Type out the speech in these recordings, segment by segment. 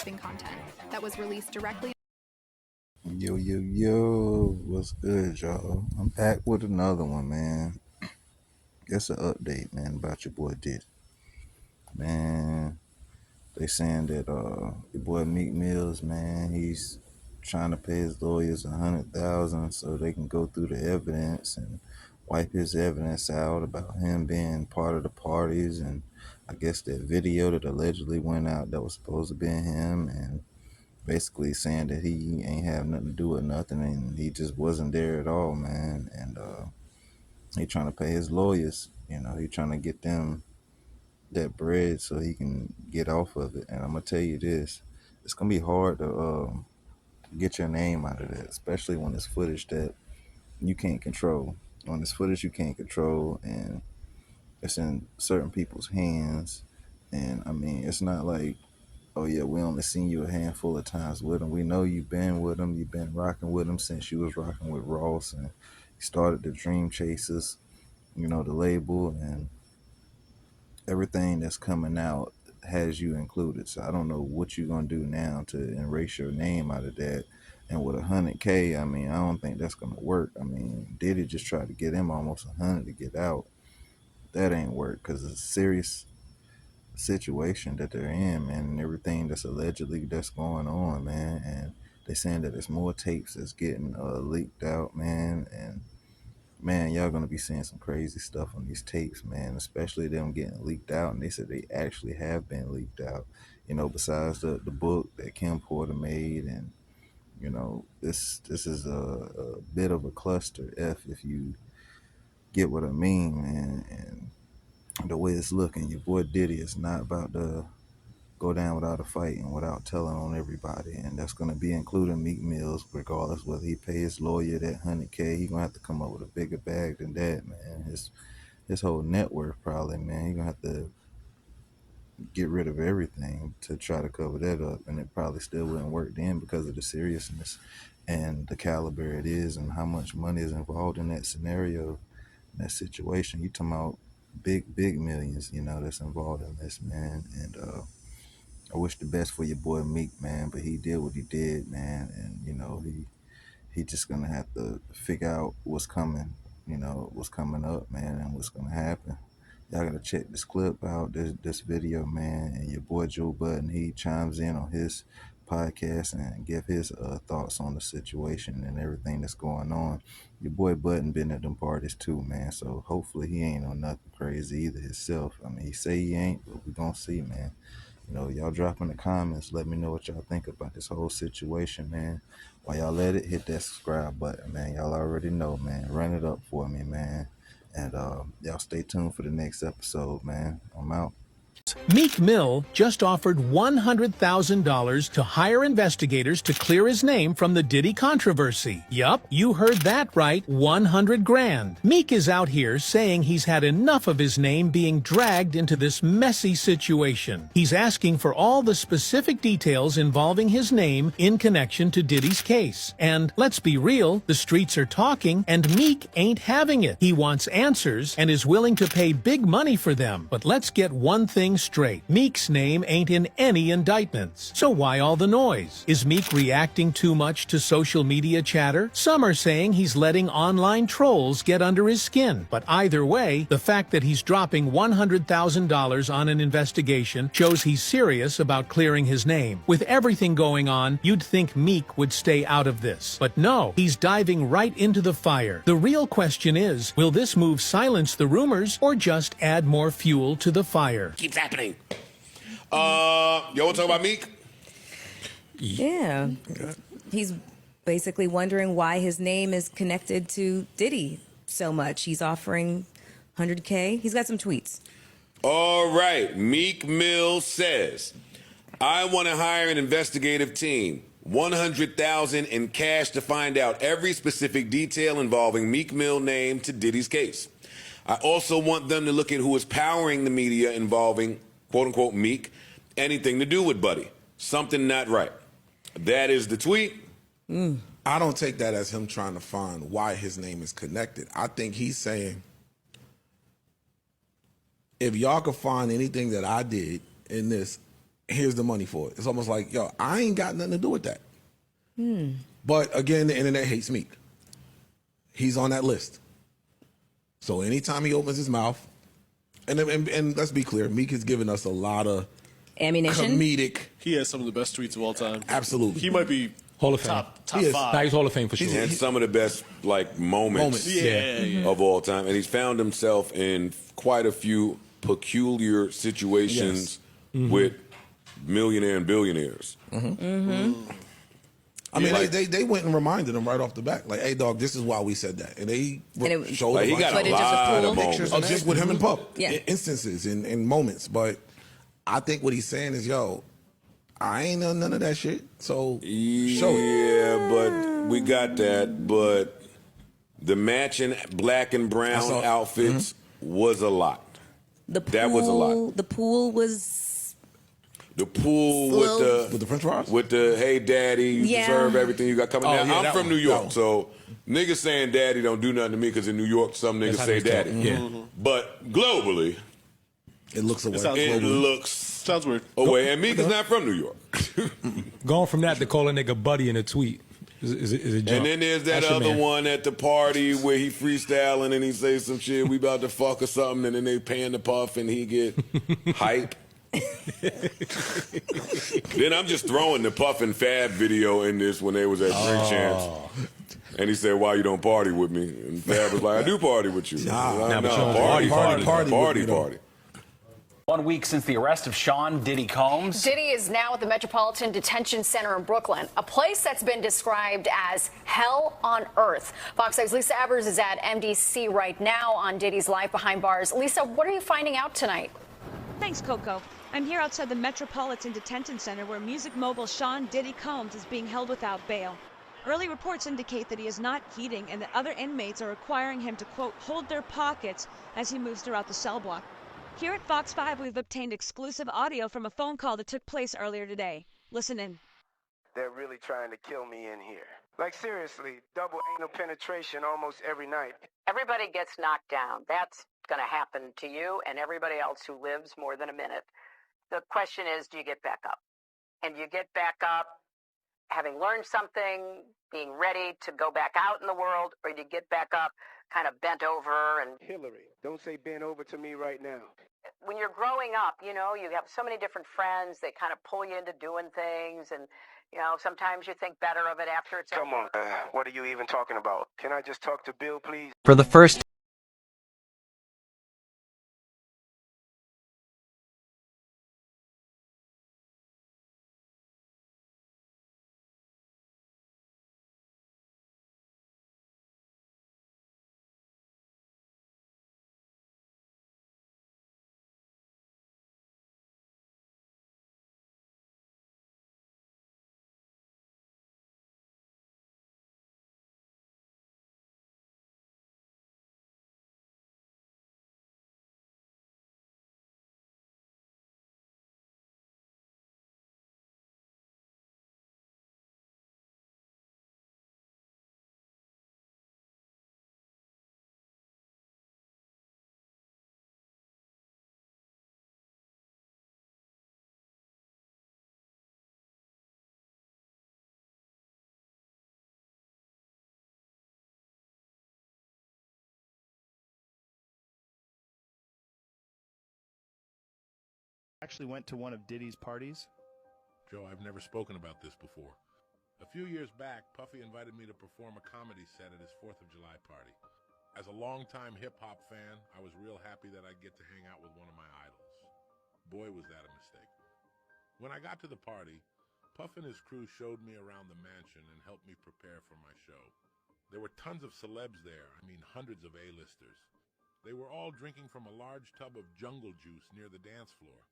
shopping content that was released directly. Yo, what's good, y'all? I'm back with another one, man. It's an update, man, about your boy Diddy. Man, they saying that your boy Meek Mills, man, he's trying to pay his lawyers $100,000 so they can go through the evidence and wipe his evidence out about him being part of the parties, and I guess that video that allegedly went out that was supposed to be him, and basically saying that he ain't have nothing to do with nothing and he just wasn't there at all, man. And he trying to pay his lawyers, he trying to get them that bread so he can get off of it. And I'm gonna tell you this, it's gonna be hard to get your name out of that, especially when it's footage that you can't control. When it's footage you can't control and it's in certain people's hands. And I mean, it's not like, oh yeah, we only seen you a handful of times with him. We know you've been with him. You've been rocking with him since you was rocking with Ross, and you started the Dream Chasers, the label, and everything that's coming out has you included. So I don't know what you're gonna do now to erase your name out of that. And with 100K, I mean, I don't think that's gonna work. I mean, Diddy just tried to get him almost 100 to get out. That ain't work because it's serious situation that they're in, man, and everything that's allegedly that's going on, man. And they're saying that there's more tapes that's getting leaked out, man. And man, y'all gonna be seeing some crazy stuff on these tapes, man, especially them getting leaked out. And they said they actually have been leaked out, besides the book that Kim Porter made. And this is a bit of a cluster if you get what I mean, man. And the way it's looking, your boy Diddy is not about to go down without a fight and without telling on everybody, and that's going to be including Meek Mills, regardless whether he pay his lawyer that 100K. He gonna have to come up with a bigger bag than that, man. His whole net worth probably, man. He gonna have to get rid of everything to try to cover that up, and it probably still wouldn't work then because of the seriousness and the caliber it is and how much money is involved in that scenario, that situation. You talking about big millions, that's involved in this, man. And I wish the best for your boy Meek, man, but he did what he did, man. And he just gonna have to figure out what's coming, what's coming up, man, and what's gonna happen. Y'all gotta check this clip out, this video, man. And your boy Joe Budden, he chimes in on his podcast and give his thoughts on the situation and everything that's going on. Your boy Budden been at them parties too, man. So hopefully he ain't on nothing crazy either himself. I mean, he say he ain't, but we gonna see, man. Y'all drop in the comments. Let me know what y'all think about this whole situation, man. While y'all at it, hit that subscribe button, man. Y'all already know, man. Run it up for me, man. And y'all stay tuned for the next episode, man. I'm out. Meek Mill just offered $100,000 to hire investigators to clear his name from the Diddy controversy. Yup, you heard that right, 100 grand. Meek is out here saying he's had enough of his name being dragged into this messy situation. He's asking for all the specific details involving his name in connection to Diddy's case. And let's be real, the streets are talking and Meek ain't having it. He wants answers and is willing to pay big money for them. But let's get one thing straight. Meek's name ain't in any indictments. So why all the noise? Is Meek reacting too much to social media chatter? Some are saying he's letting online trolls get under his skin. But either way, the fact that he's dropping $100,000 on an investigation shows he's serious about clearing his name. With everything going on, you'd think Meek would stay out of this. But no, he's diving right into the fire. The real question is, will this move silence the rumors or just add more fuel to the fire? Keeps happening. Yo, want to talk about Meek? Yeah. He's basically wondering why his name is connected to Diddy so much. He's offering 100K. He's got some tweets. All right. Meek Mill says, I want to hire an investigative team. $100,000 in cash to find out every specific detail involving Meek Mill name to Diddy's case. I also want them to look at who is powering the media involving, quote unquote, Meek, anything to do with Buddy. Something not right. That is the tweet. I don't take that as him trying to find why his name is connected. I think he's saying, if y'all could find anything that I did in this, here's the money for it. It's almost like, yo, I ain't got nothing to do with that. But again, the internet hates Meek. He's on that list. So anytime he opens his mouth, and let's be clear, Meek has given us a lot of Ammunition. comedic. He has some of the best tweets of all time. Absolutely. He might be Hall of Fame. top He is. Nah, 5. he's Hall of Fame for sure. And some of the best like moments Yeah. of all time. And he's found himself in quite a few peculiar situations with millionaire and billionaires. I mean, they went and reminded him right off the bat, like, "Hey, dog, this is why we said that," and they showed Like, he a got bunch a of Footage of the lot pool. of pictures moments. of just with him and Puff, Yeah. instances and moments. But I think what he's saying is, yo, I ain't done none of that shit, so show it. Yeah, but we got that. But the matching black and brown saw it. outfits was a lot. That was a lot. The pool was. The pool With the French fries? with the "Hey Daddy, you Yeah. deserve everything you got coming down." yeah, I'm that from one, New that York, one. so niggas saying "Daddy" don't do nothing to me because in New York some niggas That's how say they talk. "Daddy." Yeah. But globally, It looks away. sounds it globally. looks Sounds weird. away. And Meek is not from New York. Going from that to call a nigga buddy in a tweet is a jump. And then there's that That's your other man. one at the party where he freestyling and he say some shit, "We about to fuck" or something, and then they paying the Puff and he get hype. Then I'm just throwing the Puff and Fab video in this when they was at Drink Champs. And he said, "Why you don't party with me?" And Fab was like, "I do party with you." Nah, No, but you don't party, party party, with me, though. party. 1 week since the arrest of Sean Diddy Combs. Diddy is now at the Metropolitan Detention Center in Brooklyn, a place that's been described as hell on earth. Fox 5's Lisa Evers is at MDC right now on Diddy's life behind bars. Lisa, what are you finding out tonight? Thanks, Coco. I'm here outside the Metropolitan Detention Center where music mogul Sean Diddy Combs is being held without bail. Early reports indicate that he is not heeding and that other inmates are requiring him to, quote, hold their pockets as he moves throughout the cell block. Here at Fox 5, we've obtained exclusive audio from a phone call that took place earlier today. Listen in. They're really trying to kill me in here. Like, seriously, double anal penetration almost every night. Everybody gets knocked down. That's going to happen to you and everybody else who lives more than a minute. The question is, do you get back up? And you get back up having learned something, being ready to go back out in the world, or do you get back up kind of bent over and... Hillary, don't say bend over to me right now. When you're growing up, you know, you have so many different friends. They kind of pull you into doing things. And, you know, sometimes you think better of it after it's Come on, what are you even talking about? Can I just talk to Bill, please? For the first Actually went to one of Diddy's parties. Joe, I've never spoken about this before. A few years back, Puffy invited me to perform a comedy set at his 4th of July party. As a longtime hip-hop fan, I was real happy that I'd get to hang out with one of my idols. Boy, was that a mistake. When I got to the party, Puff and his crew showed me around the mansion and helped me prepare for my show. There were tons of celebs there, I mean hundreds of A-listers. They were all drinking from a large tub of jungle juice near the dance floor.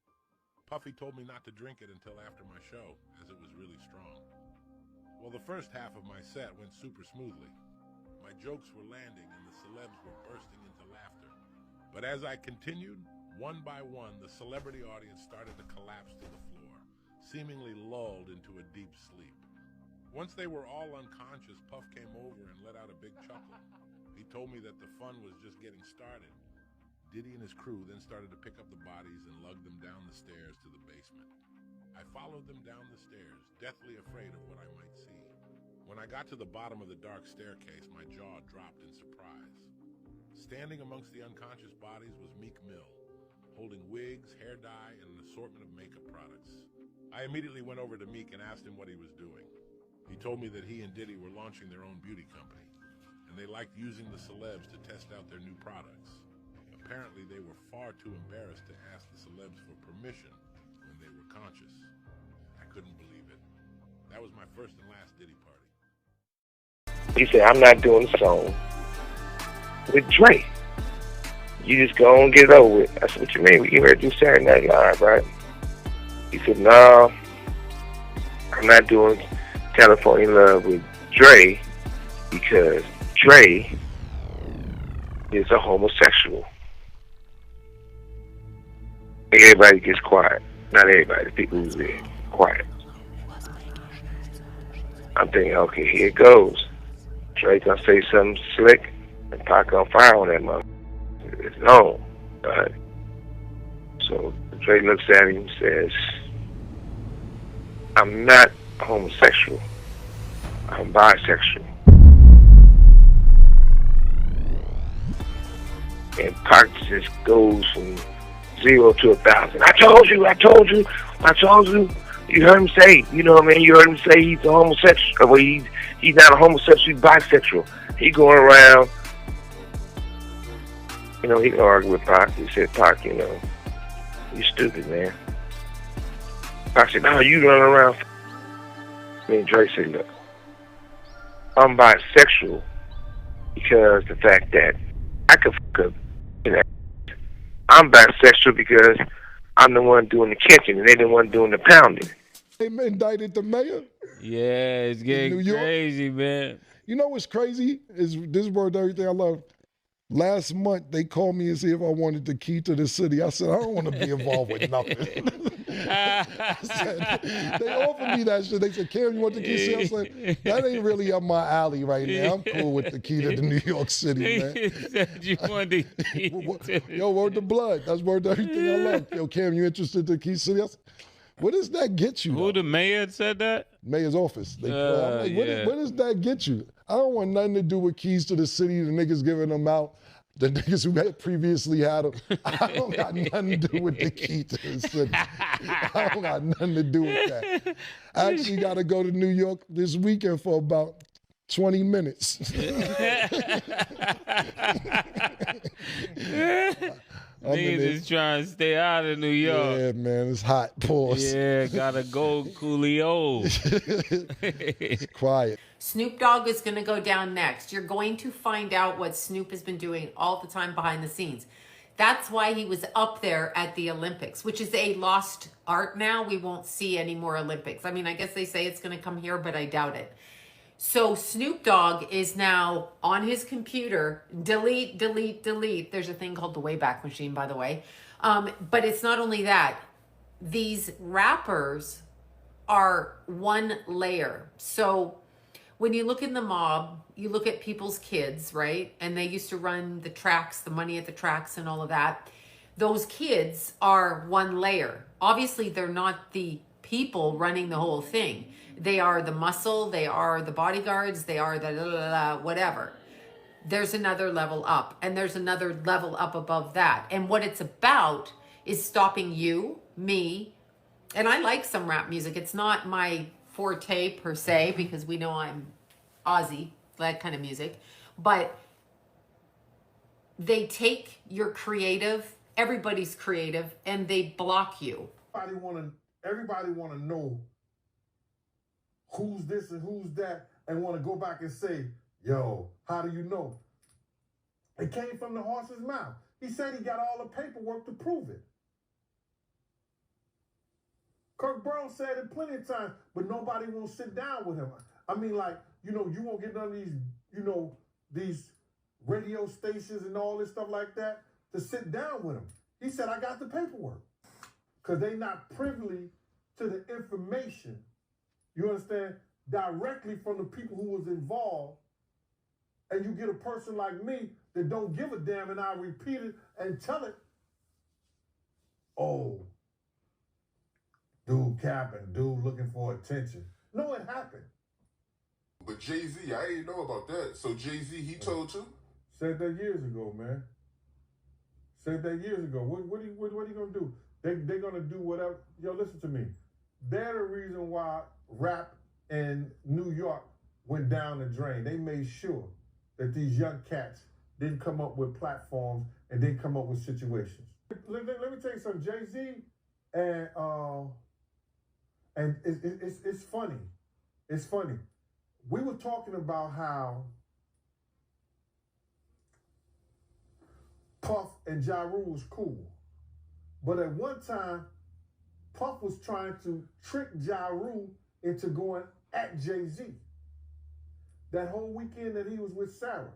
Puffy told me not to drink it until after my show, as it was really strong. Well, the first half of my set went super smoothly. My jokes were landing and the celebs were bursting into laughter. But as I continued, one by one, the celebrity audience started to collapse to the floor, seemingly lulled into a deep sleep. Once they were all unconscious, Puff came over and let out a big chuckle. He told me that the fun was just getting started. Diddy and his crew then started to pick up the bodies and lug them down the stairs to the basement. I followed them down the stairs, deathly afraid of what I might see. When I got to the bottom of the dark staircase, my jaw dropped in surprise. Standing amongst the unconscious bodies was Meek Mill, holding wigs, hair dye, and an assortment of makeup products. I immediately went over to Meek and asked him what he was doing. He told me that he and Diddy were launching their own beauty company, and they liked using the celebs to test out their new products. Apparently, they were far too embarrassed to ask the celebs for permission when they were conscious. I couldn't believe it. That was my first and last Diddy party. He said, I'm not doing a song with Dre. You just go and get it over with. I said, what you mean? We get ready to do Saturday Night Live, right? He said, no, I'm not doing California Love with Dre because Dre is a homosexual. Everybody gets quiet. Not everybody, the people who's there, quiet. I'm thinking, okay, here it goes. Dre gonna say something slick and Pac on fire on that mother. It's on, right? So Dre looks at him and says, I'm not homosexual. I'm bisexual. And Pac just goes from 0 to 1,000. I told you. You heard him say, you know what I mean? You heard him say he's a homosexual. Well, he's not a homosexual, he's bisexual. He going around, you know, he can argue with Pac. He said, Pac, you know, you stupid, man. Pac said, no, you running around. I mean, Dre said, look, I'm bisexual because the fact that I could fuck up, you know, I'm bisexual because I'm the one doing the catching and they the one doing the pounding. They indicted the mayor. Yeah, it's getting crazy, man. You know what's crazy? Is this word everything I love. Last month, they called me and said if I wanted the key to the city. I said, I don't want to be involved with nothing. I said, they offered me that shit. They said, Cam, you want the key to the city? I said, that ain't really up my alley right now. I'm cool with the key to the New York City, man. He said you want the key. Yo, word to blood. That's word to everything I love. Yo, Cam, you interested in the key to the city? I said, what does that get you? Who, the mayor said that? Mayor's office. I'm like, what does that get you? I don't want nothing to do with keys to the city, the niggas giving them out. The niggas who had previously had them, I don't got nothing to do with the key to the city. I don't got nothing to do with that. I actually got to go to New York this weekend for about 20 minutes. Niggas is trying to stay out of New York. Yeah, man, it's hot. Pause. Yeah, gotta go, Coolio. It's quiet. Snoop Dogg is going to go down next. You're going to find out what Snoop has been doing all the time behind the scenes. That's why he was up there at the Olympics, which is a lost art now. We won't see any more Olympics. I mean, I guess they say it's going to come here, but I doubt it. So Snoop Dogg is now on his computer, delete. There's a thing called the Wayback Machine, by the way. But it's not only that. These rappers are one layer. So when you look in the mob, you look at people's kids, right? And they used to run the tracks, the money at the tracks and all of that. Those kids are one layer. Obviously, they're not the people running the whole thing. They are the muscle, they are the bodyguards, they are the whatever. There's another level up, and there's another level up above that. And what it's about is stopping you, me, and I like some rap music. It's not my forte per se, because we know I'm Aussie, that kind of music. But they take your creative, everybody's creative, and they block you. Everybody wanna know who's this and who's that, and want to go back and say, yo, how do you know? It came from the horse's mouth. He said he got all the paperwork to prove it. Kirk Brown said it plenty of times, but nobody won't sit down with him. I mean, like, you know, you won't get none of these, you know, these radio stations and all this stuff like that to sit down with him. He said, I got the paperwork. Because they not privy to the information, you understand, directly from the people who was involved. And you get a person like me that don't give a damn, and I repeat it and tell it. Oh, dude capping, dude looking for attention. No, it happened. But Jay-Z, I didn't know about that. So Jay-Z, he told you? Said that years ago, man. Said that years ago. What are you gonna do? They're gonna do whatever. Yo, listen to me. They're the reason why rap in New York went down the drain. They made sure that these young cats didn't come up with platforms and didn't come up with situations. Let me tell you something. Jay-Z and it's funny. It's funny. We were talking about how Puff and Ja Rule was cool. But at one time, Puff was trying to trick Ja Rule into going at Jay-Z. That whole weekend that he was with Sarah.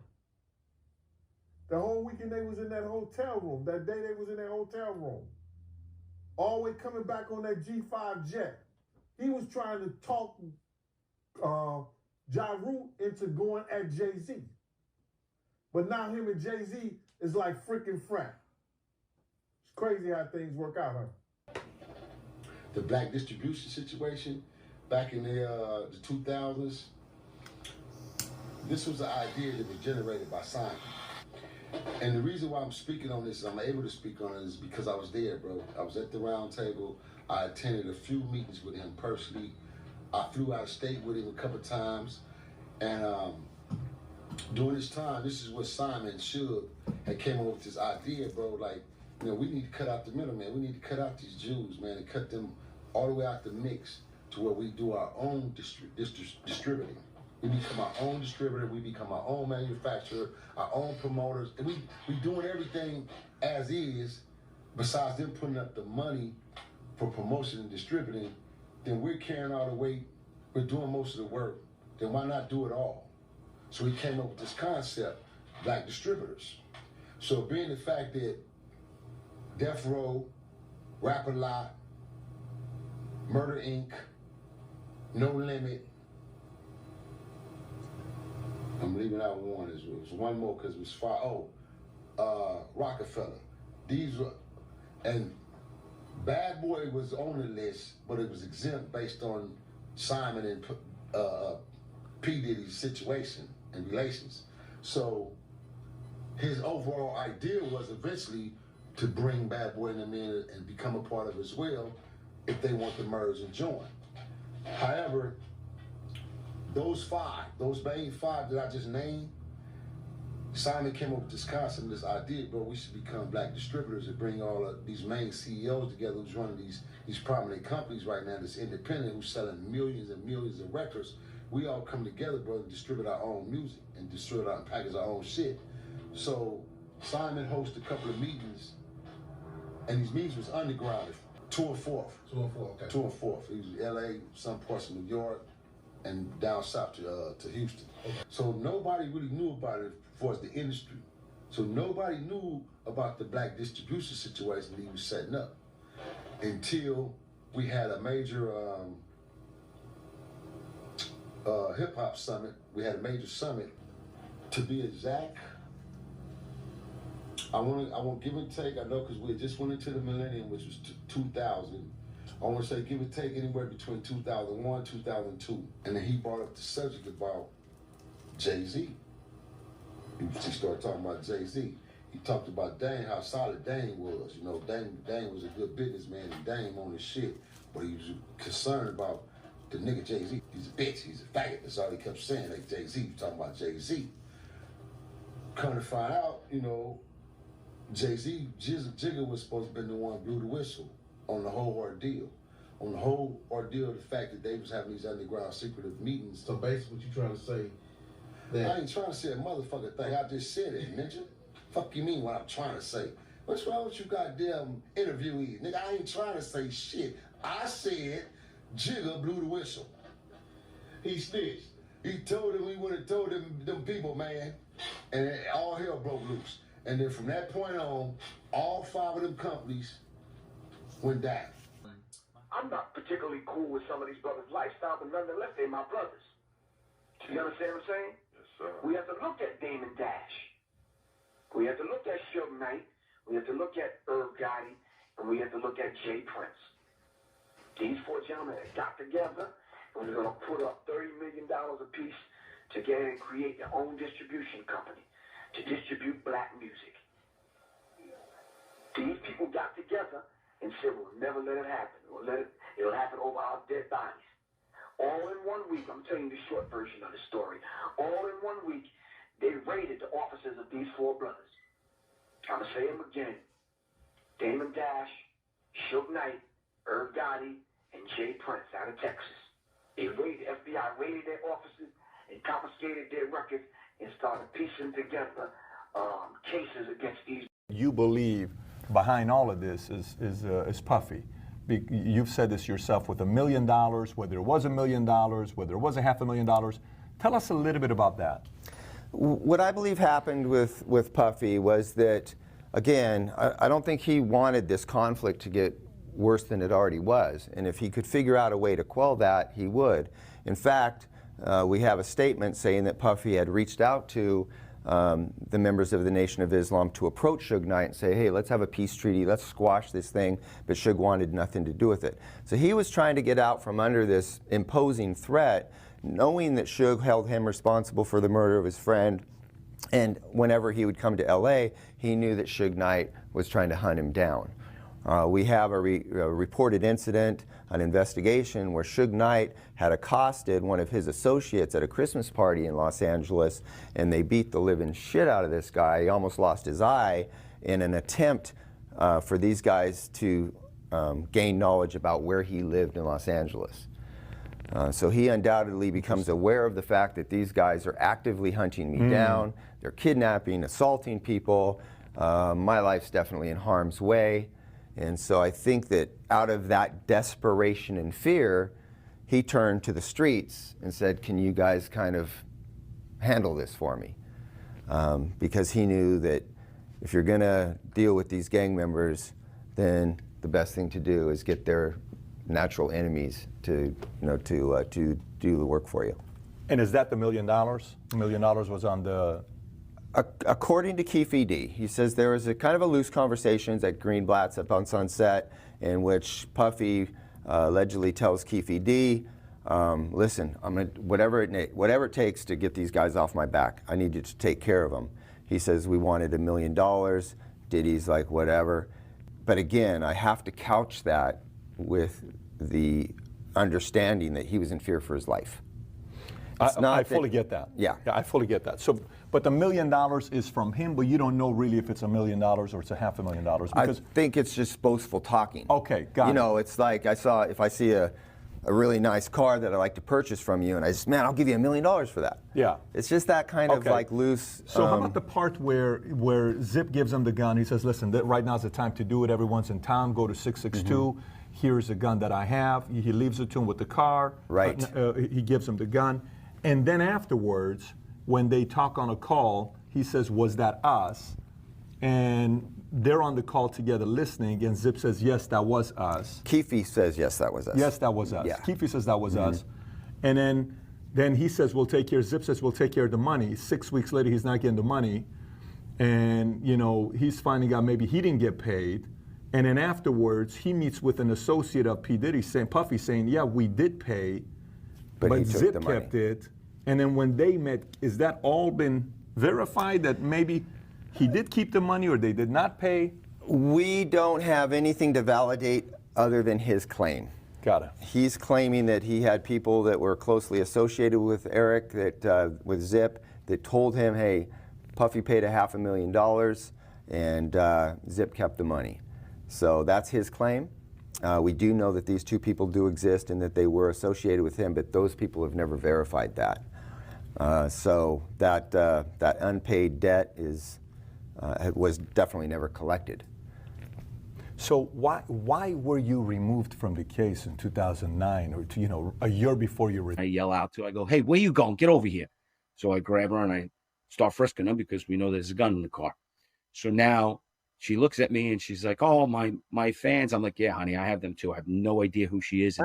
The whole weekend they was in that hotel room. That day they was in that hotel room. Always coming back on that G5 jet. He was trying to talk Ja Rule into going at Jay-Z. But now him and Jay-Z is like freaking frat. It's crazy how things work out, huh? The black distribution situation back in the 2000s, this was an idea that was generated by Simon. And the reason why I'm speaking on this, I'm able to speak on it, is because I was there, bro. I was at the round table. I attended a few meetings with him personally. I flew out of state with him a couple times. And during this time, this is what Simon and Suge had came up with this idea, bro. Like, you know, we need to cut out the middleman. We need to cut out these Jews, man, and cut them all the way out the mix to where we do our own distributing. We become our own distributor, we become our own manufacturer, our own promoters, and we doing everything as is, besides them putting up the money for promotion and distributing. Then we're carrying all the weight, we're doing most of the work, then why not do it all? So we came up with this concept, black distributors. So being the fact that Death Row, Rap a Lot, Murder Inc., No Limit, I'm leaving out one. It was one more because it was five. Rockefeller. These were, and Bad Boy was on the list, but it was exempt based on Simon and P. Diddy's situation and relations. So his overall idea was eventually to bring Bad Boy and them in and become a part of it as well if they want to merge and join. However, those main five that I just named, Simon came up with this concept, this idea, bro, we should become black distributors and bring all of these main CEOs together who's running these prominent companies right now that's independent, who's selling millions and millions of records. We all come together, bro, and distribute our own music and distribute and package our own shit. So Simon hosted a couple of meetings, and these meetings was underground, 2 and 4th. 2 and 4, okay. 2 and 4th. He was in LA, some parts of New York, and down south to Houston. Okay. So nobody really knew about it as far as the industry. So nobody knew about the black distribution situation that he was setting up until we had a major hip hop summit. We had a major summit. To be exact, I won't give and take. I know because we just went into the millennium, which was 2000. I want to say give or take anywhere between 2001, 2002. And then he brought up the subject about Jay-Z. He started talking about Jay-Z. He talked about Dame, how solid Dame was. You know, Dame was a good businessman and Dame on his shit, but he was concerned about the nigga Jay-Z. He's a bitch, he's a faggot. That's all he kept saying, like Jay-Z. He was talking about Jay-Z. Come to find out, you know, Jay-Z, Jigga was supposed to have been the one who blew the whistle on the whole ordeal. On the whole ordeal, the fact that they was having these underground secretive meetings. So basically what you trying to say that... I ain't trying to say a motherfucking thing. I just said it, ninja. Fuck you mean what I'm trying to say? What's wrong with you goddamn interviewees? Nigga, I ain't trying to say shit. I said Jigga blew the whistle. He snitched. He told them, he would have told them people, man. And all hell broke loose. And then from that point on, all 5 of them companies went down. I'm not particularly cool with some of these brothers' lifestyle, but nonetheless, they're my brothers. You understand what I'm saying? Yes, sir. We have to look at Damon Dash. We have to look at Suge Knight. We have to look at Irv Gotti. And we have to look at Jay Prince. These four gentlemen had got together and was going to put up $30 million apiece together and create their own distribution company to distribute black music. These people got together and said, we'll never let it happen. It'll happen over our dead bodies. All in 1 week, I'm telling you the short version of the story. All in 1 week, they raided the offices of these four brothers. I'm going to say them again. Damon Dash, Suge Knight, Irv Gotti, and Jay Prince out of Texas. They raided, FBI raided their offices and confiscated their records and started piecing together cases against these. You believe behind all of this is Puffy. You've said this yourself, with $1 million, whether it was $1 million, whether it was $500,000. Tell us a little bit about that. What I believe happened with Puffy was that, again, I don't think he wanted this conflict to get worse than it already was. And if he could figure out a way to quell that, he would. In fact, we have a statement saying that Puffy had reached out to the members of the Nation of Islam to approach Suge Knight and say, hey, let's have a peace treaty, let's squash this thing, but Suge wanted nothing to do with it. So he was trying to get out from under this imposing threat, knowing that Suge held him responsible for the murder of his friend, and whenever he would come to LA, he knew that Suge Knight was trying to hunt him down. We have a reported incident, an investigation where Suge Knight had accosted one of his associates at a Christmas party in Los Angeles, and they beat the living shit out of this guy. He almost lost his eye in an attempt for these guys to gain knowledge about where he lived in Los Angeles. So he undoubtedly becomes aware of the fact that these guys are actively hunting me down. They're kidnapping, assaulting people. My life's definitely in harm's way. And so I think that out of that desperation and fear, he turned to the streets and said, can you guys kind of handle this for me? Because he knew that if you're gonna deal with these gang members, then the best thing to do is get their natural enemies to do the work for you. And is that the $1 million? $1 million was on the... According to Keefe D, he says there was a kind of a loose conversations at Greenblatt's up on Sunset, in which Puffy allegedly tells Keefe D, listen, I'm gonna, whatever it takes to get these guys off my back, I need you to take care of them. He says we wanted $1 million. Diddy's like, whatever. But again, I have to couch that with the understanding that he was in fear for his life. I fully get that. Yeah, I fully get that. So, but the $1 million is from him, but you don't know really if it's $1 million or it's $500,000. Because I think it's just boastful talking. Okay, got it. You know, it's like if I see a really nice car that I like to purchase from you, and I just, man, I'll give you $1 million for that. Yeah. It's just that kind of like loose. So how about the part where Zip gives him the gun? He says, listen, right now's the time to do it. Everyone's in town. Go to 662. Here's a gun that I have. He leaves it to him with the car. Right. He gives him the gun. And then afterwards, when they talk on a call, he says, was that us? And they're on the call together listening, and Zip says, yes, that was us. Keefe says, yes, that was us. Yes, that was us. Yeah. Keefe says that was us. And then he says, we'll take care, Zip says, we'll take care of the money. 6 weeks later, he's not getting the money. And, you know, he's finding out maybe he didn't get paid. And then afterwards, he meets with an associate of P. Diddy, Puffy, saying, yeah, we did pay, but Zip kept it. And then when they met, is that all been verified that maybe he did keep the money or they did not pay? We don't have anything to validate other than his claim. Got it. He's claiming that he had people that were closely associated with Eric, with Zip, that told him, hey, Puffy paid $500,000 and Zip kept the money. So that's his claim. We do know that these two people do exist and that they were associated with him, but those people have never verified that. So that unpaid debt was definitely never collected. So why were you removed from the case in 2009, or a year before you were? I yell out to her, I go, hey, where you going? Get over here. So I grab her and I start frisking her because we know there's a gun in the car. So now she looks at me and she's like, oh, my fans. I'm like, yeah, honey, I have them too. I have no idea who she is.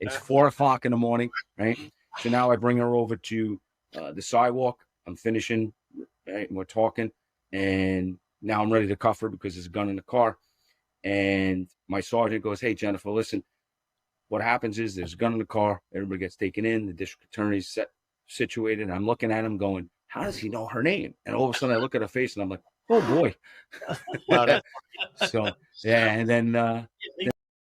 It's 4 o'clock in the morning, right? So now I bring her over to the sidewalk. I'm finishing, right? We're talking, and now I'm ready to cuff her because there's a gun in the car. And my sergeant goes, hey, Jennifer, listen, what happens is there's a gun in the car. Everybody gets taken in. The district attorney's situated. And I'm looking at him going, how does he know her name? And all of a sudden I look at her face and I'm like, oh boy. So, yeah. And then,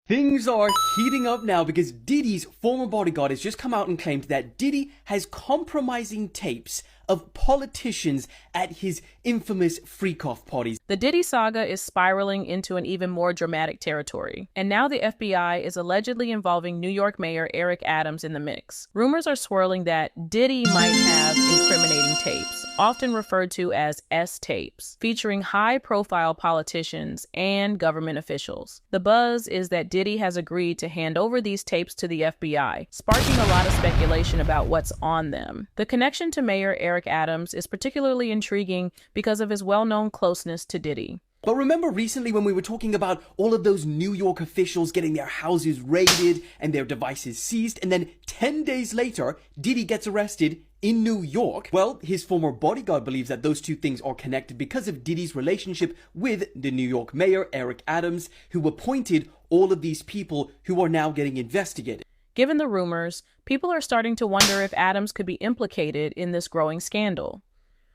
Things are heating up now because Diddy's former bodyguard has just come out and claimed that Diddy has compromising tapes of politicians at his infamous freak-off parties. The Diddy saga is spiraling into an even more dramatic territory, and now the FBI is allegedly involving New York Mayor Eric Adams in the mix. Rumors are swirling that Diddy might have incriminating tapes, often referred to as S-tapes, featuring high-profile politicians and government officials. The buzz is that Diddy has agreed to hand over these tapes to the FBI, sparking a lot of speculation about what's on them. The connection to Mayor Eric Adams is particularly intriguing because of his well-known closeness to Diddy. But remember recently when we were talking about all of those New York officials getting their houses raided and their devices seized, and then 10 days later, Diddy gets arrested in New York? Well, his former bodyguard believes that those two things are connected because of Diddy's relationship with the New York mayor, Eric Adams, who appointed all of these people who are now getting investigated. Given the rumors, people are starting to wonder if Adams could be implicated in this growing scandal.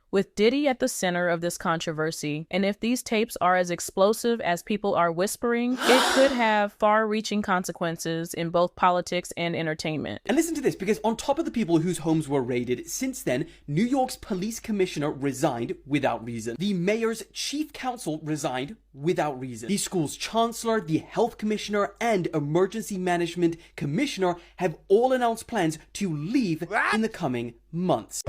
With Diddy at the center of this controversy, and if these tapes are as explosive as people are whispering, it could have far-reaching consequences in both politics and entertainment. And listen to this, because on top of the people whose homes were raided, since then, New York's police commissioner resigned without reason. The mayor's chief counsel resigned without reason. The school's chancellor, the health commissioner, and emergency management commissioner have all announced plans to leave in the coming months.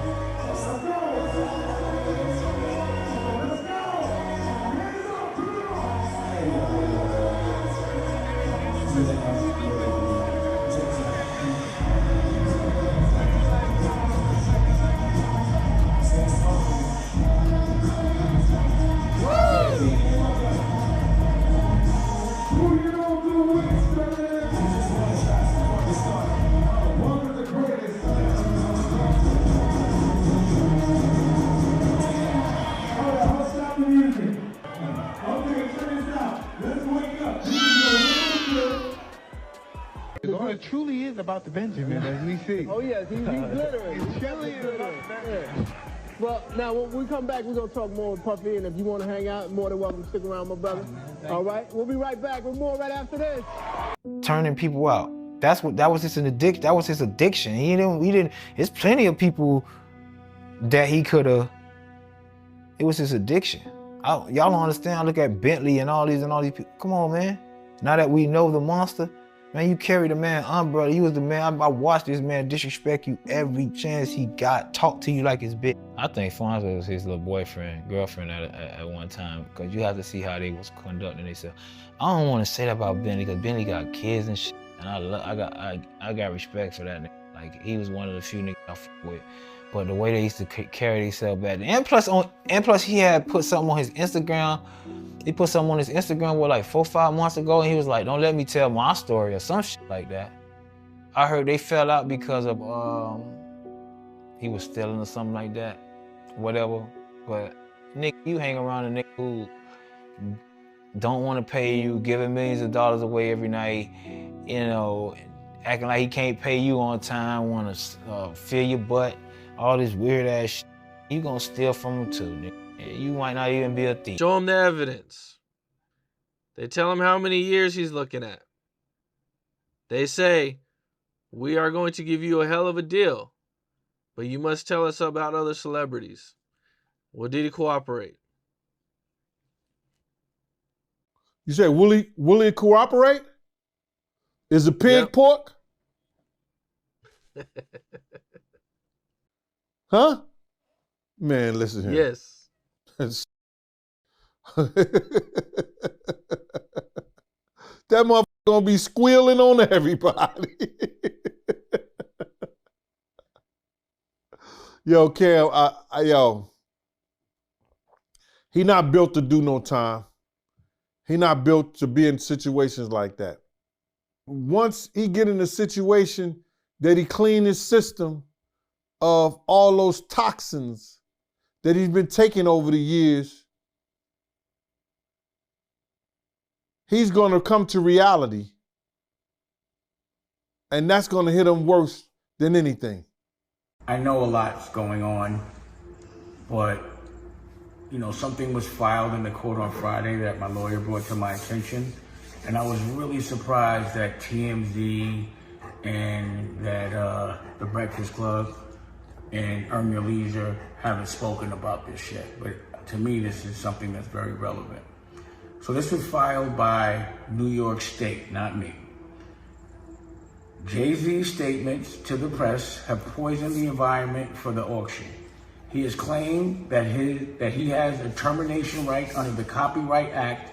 It truly is about the Benjamin, as we see. Oh yes, he's glittering. It truly is about the Benjamin. Well, now when we come back, we're gonna talk more with Puffy, and if you want to hang out, more than welcome to stick around, my brother. All right, we'll be right back with more right after this. Turning people out. That was just an addiction. That was his addiction. He didn't. There's plenty of people that he could have. It was his addiction. Y'all don't understand. I look at Bentley and all these people. Come on, man. Now that we know the monster. Man, you carry the man umbrella. You was the man. I watched this man disrespect you every chance he got. Talk to you like his bitch. I think Fonzo was his little girlfriend at one time, because you have to see how they was conducting themselves. I don't want to say that about Bentley, because Bentley got kids and shit, and I got respect for that nigga. Like, he was one of the few niggas I fuck with. But the way they used to carry themselves back then, and plus he had put something on his Instagram. He put something on his Instagram like 4 or 5 months ago, and he was like, "Don't let me tell my story," or some shit like that. I heard they fell out because of he was stealing or something like that, whatever. But Nick, you hang around a nigga who don't want to pay you, giving millions of dollars away every night, you know, acting like he can't pay you on time, want to fill your butt. All this weird ass shit, you gonna steal from him too, nigga. You might not even be a thief. Show him the evidence. They tell him how many years he's looking at. They say, we are going to give you a hell of a deal, but you must tell us about other celebrities. Well, did he cooperate? You say, will he cooperate? Is the pig pork? Huh? Man, listen here. Yes. That motherfucker gonna be squealing on everybody. Yo, Cam, yo, he not built to do no time. He not built to be in situations like that. Once he get in a situation that he clean his system of all those toxins that he's been taking over the years, he's gonna come to reality And that's going to hit him worse than anything. I know a lot's going on, but, you know, something was filed in the court on Friday that my lawyer brought to my attention. And I was really surprised that TMZ and that The Breakfast Club and Earn Your Leisure haven't spoken about this shit. But to me, this is something that's very relevant. So this was filed by New York State, not me. Jay-Z's statements to the press have poisoned the environment for the auction. He has claimed that he has a termination right under the Copyright Act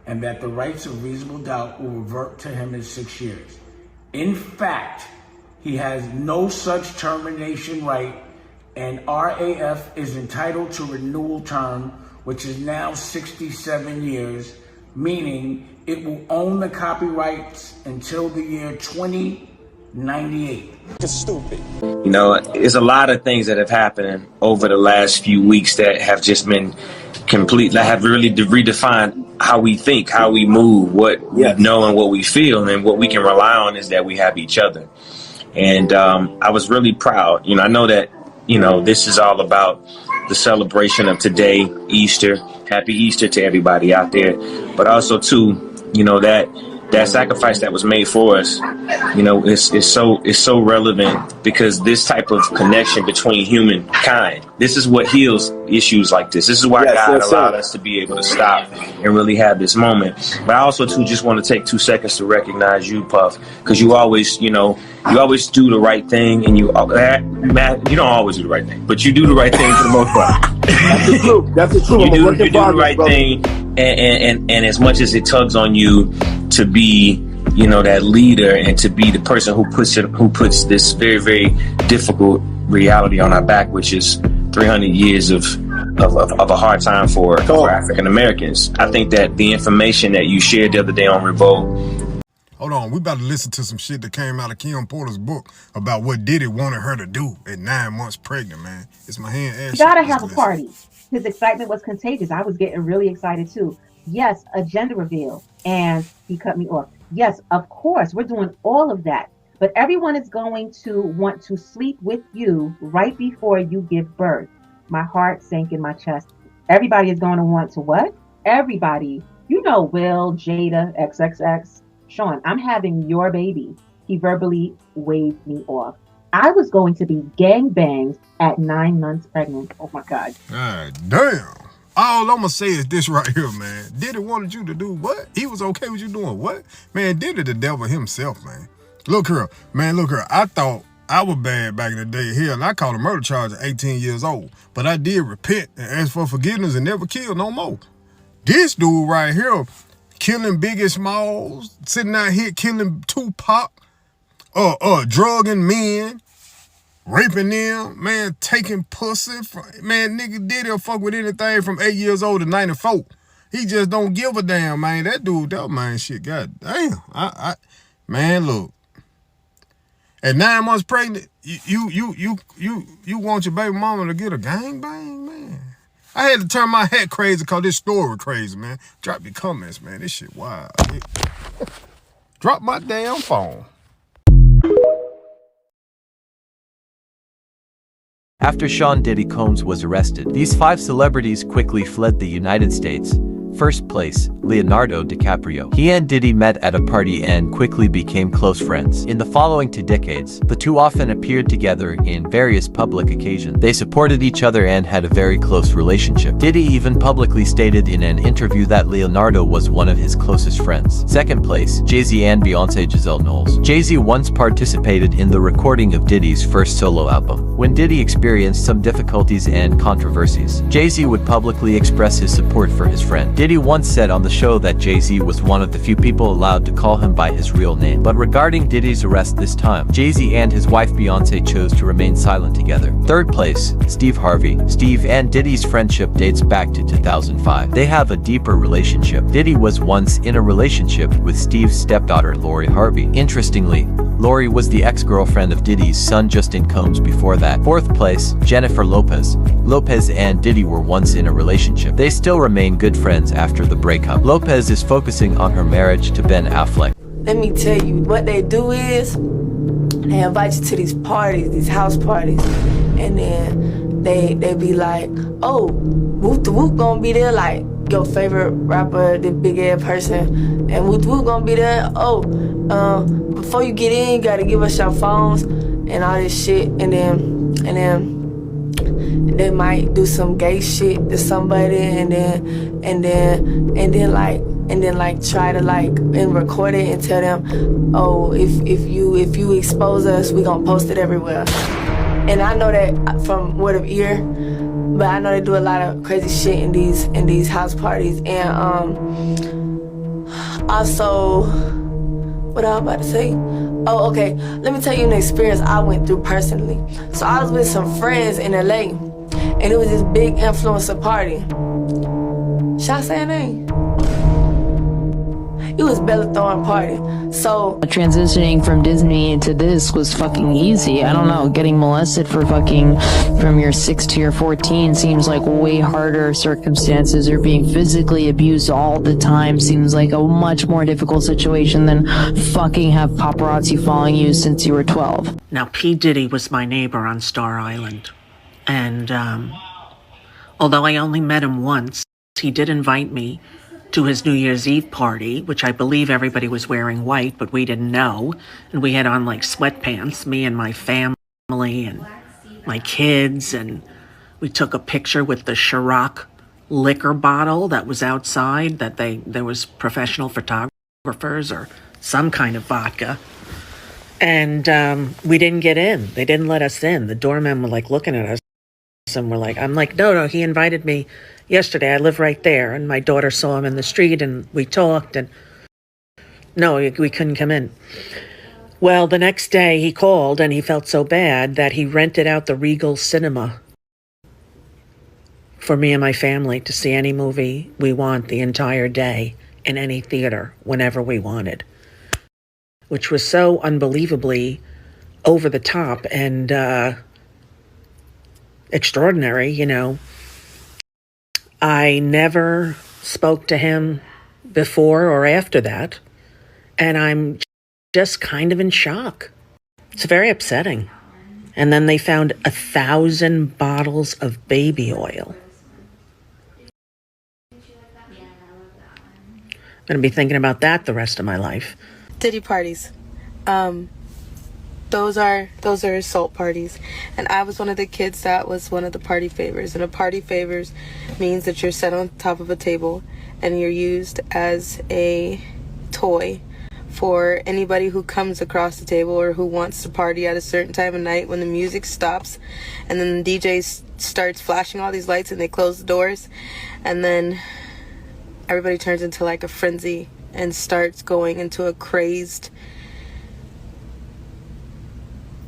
and that the rights of reasonable doubt will revert to him in 6 years. In fact, he has no such termination right, and RAF is entitled to renewal term, which is now 67 years, meaning it will own the copyrights until the year 2098. It's stupid. You know, there's a lot of things that have happened over the last few weeks that have just been that have really redefined how we think, how we move, what we know and what we feel, and what we can rely on is that we have each other. And I was really proud. You know, I know that, you know, this is all about the celebration of today, Easter. Happy Easter to everybody out there. But also, too, you know, that sacrifice that was made for us, you know, is so relevant because this type of connection between humankind, this is what heals issues like this. This is why God allowed us to be able to stop and really have this moment. But I also, too, just want to take 2 seconds to recognize you, Puff, because you always, you know, you always do the right thing, and Matt, you don't always do the right thing, but you do the right thing for the most part. That's the truth. That's the truth. You do the right thing, and as much as it tugs on you to be, you know, that leader and to be the person who puts this very, very difficult reality on our back, which is 300 years of a hard time for African Americans. I think that the information that you shared the other day on Revolt. Hold on, we about to listen to some shit that came out of Kim Porter's book about what Diddy wanted her to do at 9 months pregnant, man. It's my hand ass. You gotta have a party. His excitement was contagious. I was getting really excited too. Yes, a gender reveal, and he cut me off. Yes, of course, we're doing all of that. But everyone is going to want to sleep with you right before you give birth. My heart sank in my chest. Everybody is going to want to what? Everybody. You know, Will, Jada, XXX. Sean, I'm having your baby. He verbally waved me off. I was going to be gangbanged at 9 months pregnant. Oh my God. God damn. All I'm gonna say is this right here, man. Diddy wanted you to do what? He was okay with you doing what? Man, Diddy the devil himself, man. Look here, man, look here. I thought I was bad back in the day. Hell, and I caught a murder charge at 18 years old. But I did repent and ask for forgiveness and never kill no more. This dude right here, killing Biggie Smalls, sitting out here killing Tupac, drugging men, raping them, man, taking pussy. Man, nigga Diddy'll fuck with anything from 8 years old to 94. He just don't give a damn, man. That dude, that man, shit, god damn. Man, look. At 9 months pregnant, you want your baby mama to get a gangbang, man? I had to turn my hat crazy because this story crazy, man. Drop your comments, man. This shit wild. Drop my damn phone. After Sean Diddy Combs was arrested, these 5 celebrities quickly fled the United States. First place, Leonardo DiCaprio. He and Diddy met at a party and quickly became close friends. In the following 2 decades, the two often appeared together in various public occasions. They supported each other and had a very close relationship. Diddy even publicly stated in an interview that Leonardo was one of his closest friends. Second place, Jay-Z and Beyonce Giselle Knowles. Jay-Z once participated in the recording of Diddy's first solo album. When Diddy experienced some difficulties and controversies, Jay-Z would publicly express his support for his friend. Diddy once said on the show that Jay-Z was one of the few people allowed to call him by his real name. But regarding Diddy's arrest this time, Jay-Z and his wife Beyonce chose to remain silent together. Third place, Steve Harvey. Steve and Diddy's friendship dates back to 2005. They have a deeper relationship. Diddy was once in a relationship with Steve's stepdaughter Lori Harvey. Interestingly, Lori was the ex-girlfriend of Diddy's son Justin Combs before that. Fourth place, Jennifer Lopez. Lopez and Diddy were once in a relationship. They still remain good friends after the breakup. Lopez is focusing on her marriage to Ben Affleck. Let me tell you, what they do is, they invite you to these parties, these house parties, and then they be like, oh, Whoop the Whoop gonna be there, like your favorite rapper, the big ass person, and Whoop the Whoop gonna be there. Oh, before you get in, you gotta give us your phones and all this shit, and then they might do some gay shit to somebody, and then like try to like and record it and tell them, oh, if you expose us, we gonna post it everywhere. And I know that from word of ear, but I know they do a lot of crazy shit in these house parties. And also, what I was about to say? Oh, okay. Let me tell you an experience I went through personally. So I was with some friends in LA, and it was this big influencer party. Should I say her name? It was Bella Thorne party. So transitioning from Disney to this was fucking easy. I don't know, getting molested for fucking from your 6 to your 14 seems like way harder circumstances, or being physically abused all the time seems like a much more difficult situation than fucking have paparazzi following you since you were 12. Now, P. Diddy was my neighbor on Star Island. And although I only met him once, he did invite me to his New Year's Eve party, which I believe everybody was wearing white, but we didn't know. And we had on like sweatpants, me and my family and my kids. And we took a picture with the Ciroc liquor bottle that was outside, that there was professional photographers or some kind of vodka. And we didn't get in. They didn't let us in. The doormen were like looking at us. And we're like, I'm like, no, he invited me yesterday. I live right there. And my daughter saw him in the street and we talked, and no, we couldn't come in. Well, the next day he called and he felt so bad that he rented out the Regal Cinema for me and my family to see any movie we want the entire day in any theater whenever we wanted, which was so unbelievably over the top and extraordinary, you know. I never spoke to him before or after that, and I'm just kind of in shock. It's very upsetting. And then they found 1,000 bottles of baby oil. I'm going to be thinking about that the rest of my life. Diddy parties. Those are assault parties, and I was one of the kids that was one of the party favors. And a party favors means that you're set on top of a table and you're used as a toy for anybody who comes across the table or who wants to party at a certain time of night when the music stops and then the DJ starts flashing all these lights and they close the doors, and then everybody turns into like a frenzy and starts going into a crazed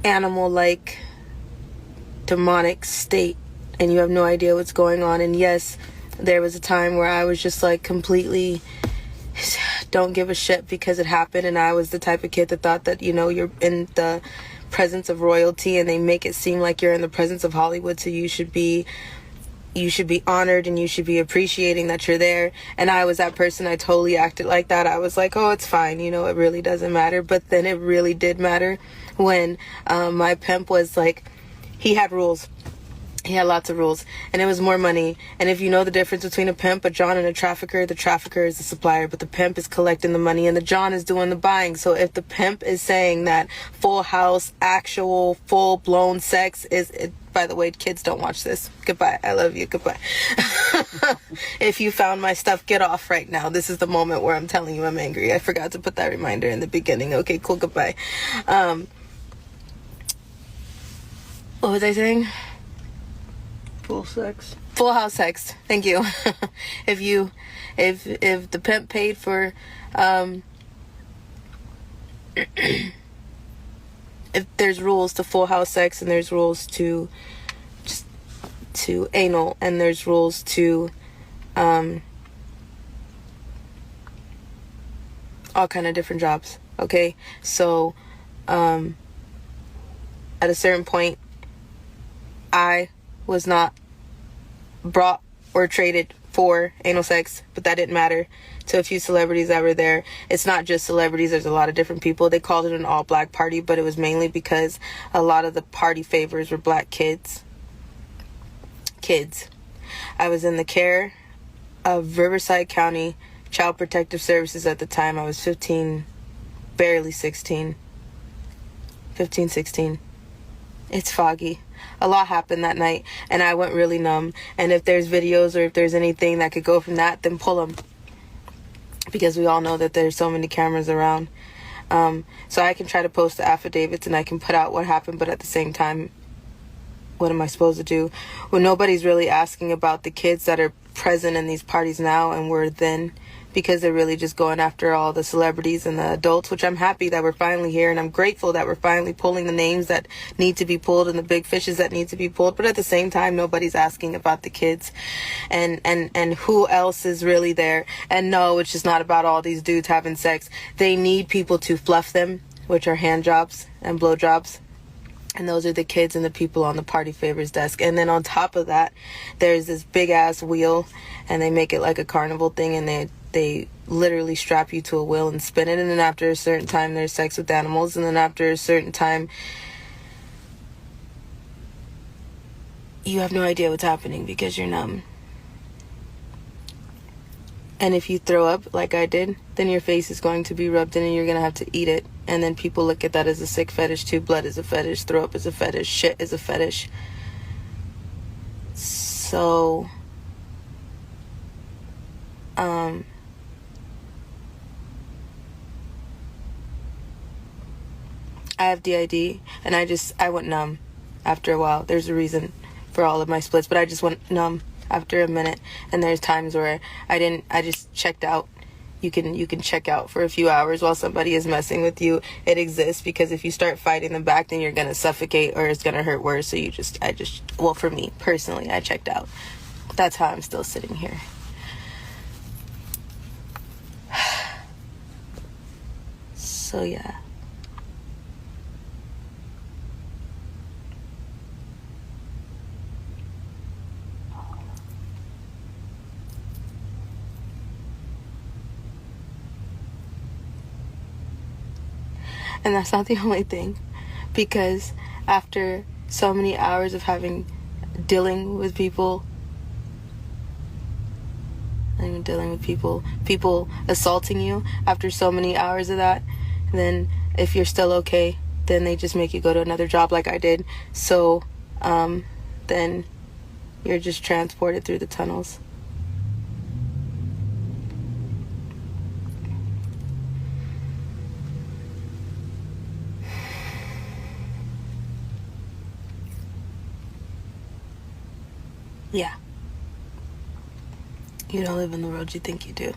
animal-like demonic state, and you have no idea what's going on. And yes, there was a time where I was just like completely don't give a shit because it happened, and I was the type of kid that thought that, you know, you're in the presence of royalty and they make it seem like you're in the presence of Hollywood, so you should be honored and you should be appreciating that you're there. And I was that person. I totally acted like that. I was like, oh, it's fine, you know, it really doesn't matter. But then it really did matter when my pimp was like, he had rules. He had lots of rules, and it was more money. And if you know the difference between a pimp, a John, and a trafficker, the trafficker is the supplier, but the pimp is collecting the money and the John is doing the buying. So if the pimp is saying that full house, actual full-blown sex is, by the way, kids, don't watch this. Goodbye. I love you. Goodbye. If you found my stuff, get off right now. This is the moment where I'm telling you I'm angry. I forgot to put that reminder in the beginning. Okay, cool. Goodbye. What was I saying? Full sex. Full house sex. Thank you. If the pimp paid for if there's rules to full house sex, and there's rules to anal, and there's rules to all kind of different jobs. Okay, so at a certain point, I was not brought or traded for anal sex, but that didn't matter to a few celebrities that were there. It's not just celebrities, there's a lot of different people. They called it an all-black party, but it was mainly because a lot of the party favors were black kids. I was in the care of Riverside County Child Protective Services at the time. I was 15, barely 16. 15, 16. It's foggy. A lot happened that night, and I went really numb. And if there's videos or if there's anything that could go from that, then pull them. Because we all know that there's so many cameras around. So I can try to post the affidavits and I can put out what happened, but at the same time, what am I supposed to do when nobody's really asking about the kids that are present in these parties now and were then, because they're really just going after all the celebrities and the adults, which I'm happy that we're finally here, and I'm grateful that we're finally pulling the names that need to be pulled and the big fishes that need to be pulled. But at the same time, nobody's asking about the kids and who else is really there. And no, it's just not about all these dudes having sex. They need people to fluff them, which are hand jobs and blow jobs. And those are the kids and the people on the party favors desk. And then on top of that, there's this big ass wheel, and they make it like a carnival thing, and they literally strap you to a wheel and spin it. And then after a certain time, there's sex with animals. And then after a certain time, you have no idea what's happening because you're numb. And if you throw up like I did, then your face is going to be rubbed in and you're going to have to eat it. And then people look at that as a sick fetish too. Blood is a fetish. Throw up is a fetish. Shit is a fetish. So, I have DID, and I went numb after a while. There's a reason for all of my splits, but I just went numb after a minute. And there's times where I just checked out. You can check out for a few hours while somebody is messing with you. It exists, because if you start fighting them back, then you're gonna suffocate or it's gonna hurt worse. So well, for me personally, I checked out. That's how I'm still sitting here. So yeah. And that's not the only thing, because after so many hours of dealing with people, people assaulting you, after so many hours of that, then if you're still okay, then they just make you go to another job like I did. So then you're just transported through the tunnels. Yeah. You don't live in the world you think you do.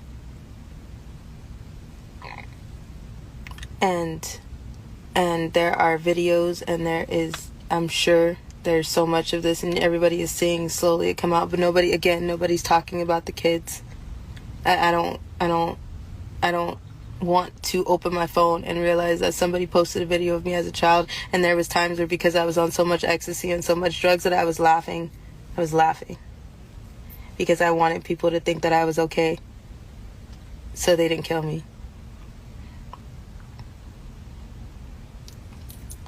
And there are videos, and there is, I'm sure there's so much of this, and everybody is seeing slowly it come out, but nobody's talking about the kids. I don't want to open my phone and realize that somebody posted a video of me as a child, and there was times where, because I was on so much ecstasy and so much drugs, that I was laughing because I wanted people to think that I was okay, so they didn't kill me.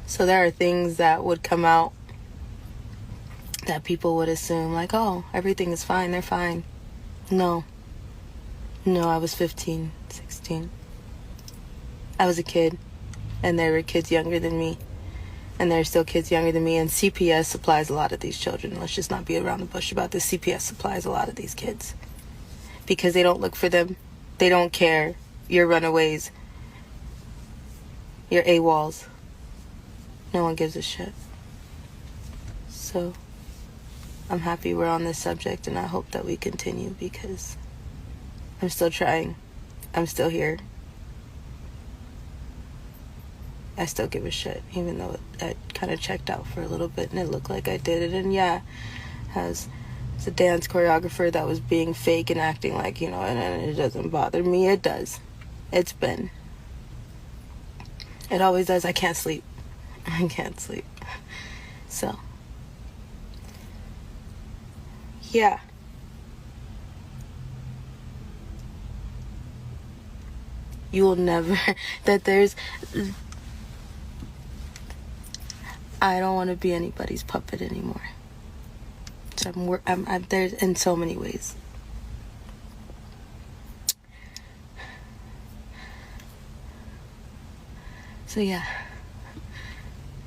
So there are things that would come out that people would assume, like, oh, everything is fine, they're fine. No, I was 15, 16. I was a kid, and there were kids younger than me. And there are still kids younger than me, and CPS supplies a lot of these children. Let's just not be around the bush about this. CPS supplies a lot of these kids because they don't look for them. They don't care. You're runaways. You're AWOLs. No one gives a shit. So I'm happy we're on this subject, and I hope that we continue, because I'm still trying. I'm still here. I still give a shit, even though I kind of checked out for a little bit and it looked like I did it. And yeah, it's a dance choreographer that was being fake and acting like, and it doesn't bother me. It does. It always does. I can't sleep. So, yeah. you will never, that there's, I don't want to be anybody's puppet anymore. So I'm there in so many ways. So yeah.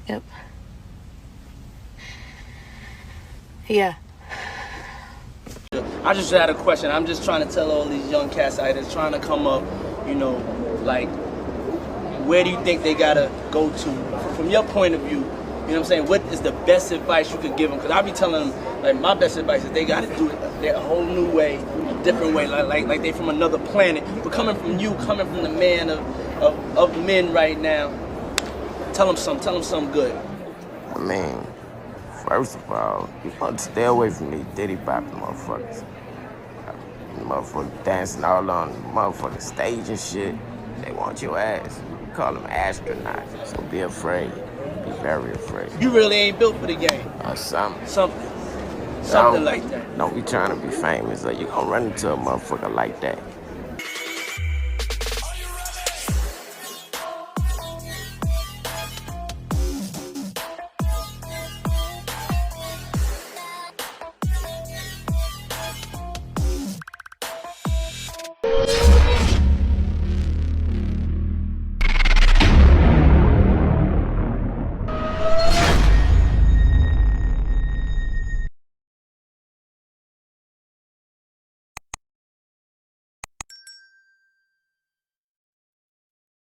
Yep. Yeah. I just had a question. I'm just trying to tell all these young cats out there trying to come up, you know, like, where do you think they gotta go to? From your point of view, you know what I'm saying? What is the best advice you could give them? Because I be telling them, like, my best advice is they gotta do it a whole new way, different way, like they from another planet. But coming from you, coming from the man of men right now, tell them something good. I mean, first of all, you want to stay away from these Diddy popping motherfuckers. Motherfuckers dancing all on the motherfucking stage and shit. They want your ass. You call them astronauts. So be afraid. Be very afraid. You really ain't built for the game. Or something. Something like that. Don't be trying to be famous or you gonna run into a motherfucker like that.